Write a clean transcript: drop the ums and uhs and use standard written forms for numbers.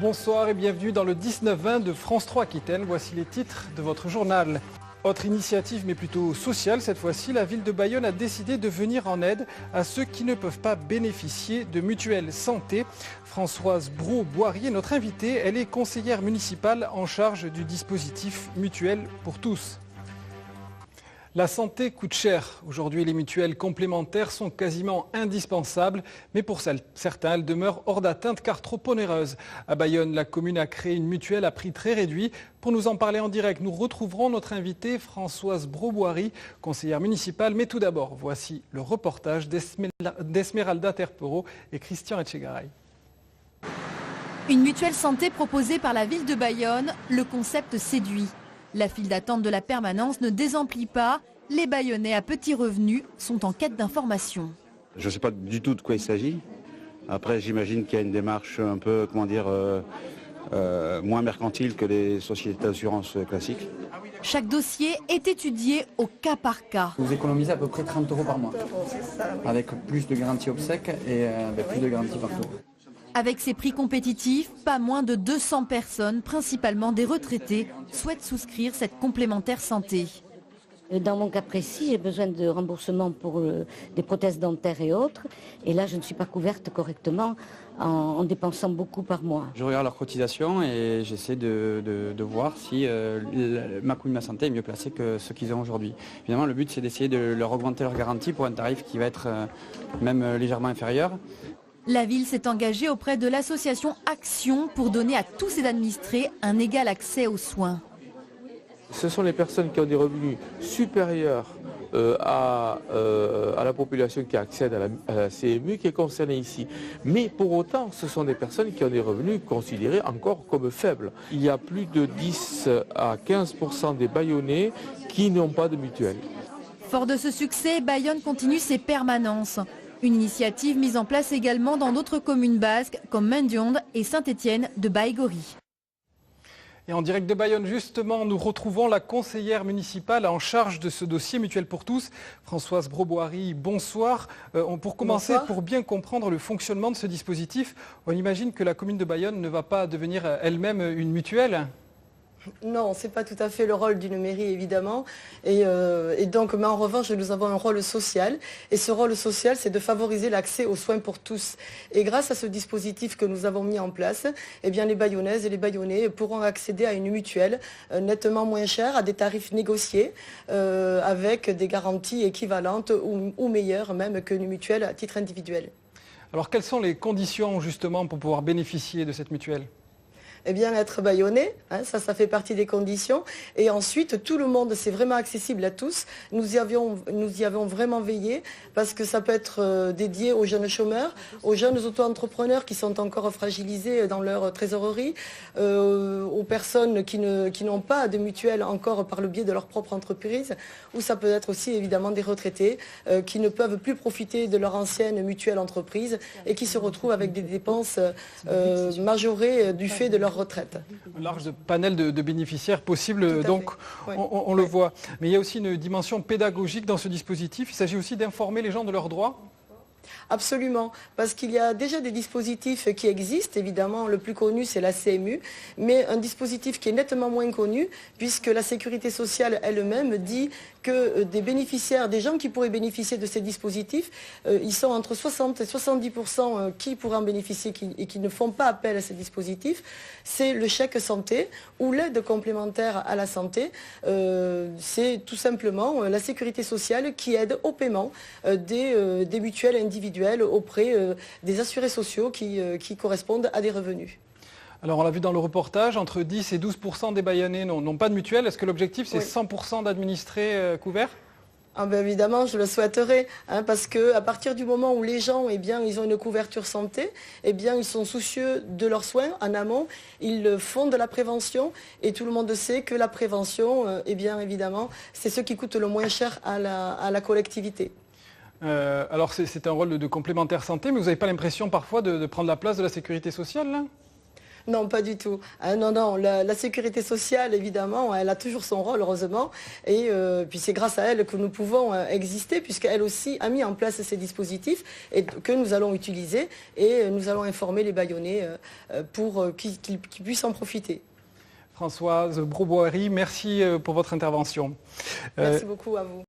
Bonsoir et bienvenue dans le 19-20 de France 3 Aquitaine. Voici les titres de votre journal. Autre initiative mais plutôt sociale cette fois-ci, la ville de Bayonne a décidé de venir en aide à ceux qui ne peuvent pas bénéficier de mutuelles santé. Françoise Braud-Boiry est notre invitée, elle est conseillère municipale en charge du dispositif Mutuelle pour tous. La santé coûte cher. Aujourd'hui, les mutuelles complémentaires sont quasiment indispensables, mais pour certains, elles demeurent hors d'atteinte car trop onéreuses. À Bayonne, la commune a créé une mutuelle à prix très réduit. Pour nous en parler en direct, nous retrouverons notre invitée Françoise Braud-Boiry, conseillère municipale. Mais tout d'abord, voici le reportage d'Esmeralda Terpero et Christian Etchegaray. Une mutuelle santé proposée par la ville de Bayonne, le concept séduit. La file d'attente de la permanence ne désemplit pas. Les Bayonnais à petits revenus sont en quête d'informations. Je ne sais pas du tout de quoi il s'agit. Après, j'imagine qu'il y a une démarche un peu, moins mercantile que les sociétés d'assurance classiques. Chaque dossier est étudié au cas par cas. Vous économisez à peu près 30 € par mois, avec plus de garanties obsèques et plus de garanties partout. Avec ces prix compétitifs, pas moins de 200 personnes, principalement des retraités, souhaitent souscrire cette complémentaire santé. Dans mon cas précis, j'ai besoin de remboursement pour des prothèses dentaires et autres. Et là, je ne suis pas couverte correctement en dépensant beaucoup par mois. Je regarde leurs cotisations et j'essaie de voir si ma commune Ma Santé est mieux placée que ce qu'ils ont aujourd'hui. Évidemment, le but, c'est d'essayer de leur augmenter leur garantie pour un tarif qui va être même légèrement inférieur. La ville s'est engagée auprès de l'association Action pour donner à tous ses administrés un égal accès aux soins. Ce sont les personnes qui ont des revenus supérieurs à la population qui accède à la CMU qui est concernée ici. Mais pour autant, ce sont des personnes qui ont des revenus considérés encore comme faibles. Il y a plus de 10 à 15% des Bayonnais qui n'ont pas de mutuelle. Fort de ce succès, Bayonne continue ses permanences. Une initiative mise en place également dans d'autres communes basques comme Mendionde et Saint-Étienne de Baïgori. Et en direct de Bayonne, justement, nous retrouvons la conseillère municipale en charge de ce dossier Mutuelle pour tous, Françoise Braud-Boiry. Bonsoir. Pour commencer, bonsoir. Pour bien comprendre le fonctionnement de ce dispositif, on imagine que la commune de Bayonne ne va pas devenir elle-même une mutuelle. Non, ce n'est pas tout à fait le rôle d'une mairie, évidemment. Et donc, mais en revanche, nous avons un rôle social. Et ce rôle social, c'est de favoriser l'accès aux soins pour tous. Et grâce à ce dispositif que nous avons mis en place, eh bien, les Bayonnaises et les Bayonnais pourront accéder à une mutuelle nettement moins chère, à des tarifs négociés, avec des garanties équivalentes ou meilleures même qu'une mutuelle à titre individuel. Alors, quelles sont les conditions, justement, pour pouvoir bénéficier de cette mutuelle ? Eh bien, être bayonnais, hein, ça fait partie des conditions. Et ensuite, tout le monde, c'est vraiment accessible à tous. Nous y avons vraiment veillé parce que ça peut être dédié aux jeunes chômeurs, aux jeunes auto-entrepreneurs qui sont encore fragilisés dans leur trésorerie, aux personnes qui n'ont pas de mutuelle encore par le biais de leur propre entreprise, ou ça peut être aussi évidemment des retraités qui ne peuvent plus profiter de leur ancienne mutuelle entreprise et qui se retrouvent avec des dépenses majorées du fait de leur retraite. Un large panel de bénéficiaires possibles, donc on le voit. Mais il y a aussi une dimension pédagogique dans ce dispositif. Il s'agit aussi d'informer les gens de leurs droits. Absolument, parce qu'il y a déjà des dispositifs qui existent, évidemment le plus connu c'est la CMU, mais un dispositif qui est nettement moins connu puisque la sécurité sociale elle-même dit que des bénéficiaires, des gens qui pourraient bénéficier de ces dispositifs, ils sont entre 60 et 70% qui pourraient en bénéficier et qui ne font pas appel à ces dispositifs. C'est le chèque santé ou l'aide complémentaire à la santé. C'est tout simplement la sécurité sociale qui aide au paiement des mutuelles individuelles auprès des assurés sociaux qui correspondent à des revenus. Alors on l'a vu dans le reportage, entre 10 et 12% des Bayonnais n'ont pas de mutuelle. Est-ce que l'objectif c'est 100% d'administrés couverts ? Ah ben évidemment, je le souhaiterais, hein, parce qu'à partir du moment où les gens ils ont une couverture santé, ils sont soucieux de leurs soins en amont, ils font de la prévention et tout le monde sait que la prévention, évidemment, c'est ce qui coûte le moins cher à la collectivité. Alors c'est un rôle de complémentaire santé, mais vous n'avez pas l'impression parfois de prendre la place de la sécurité sociale là ? Non, pas du tout. Non, la sécurité sociale, évidemment, elle a toujours son rôle, heureusement. Et puis c'est grâce à elle que nous pouvons exister, puisqu'elle aussi a mis en place ces dispositifs et que nous allons utiliser. Et nous allons informer les Bayonnais pour qu'ils puissent en profiter. Françoise Brouboiry, merci pour votre intervention. Merci beaucoup à vous.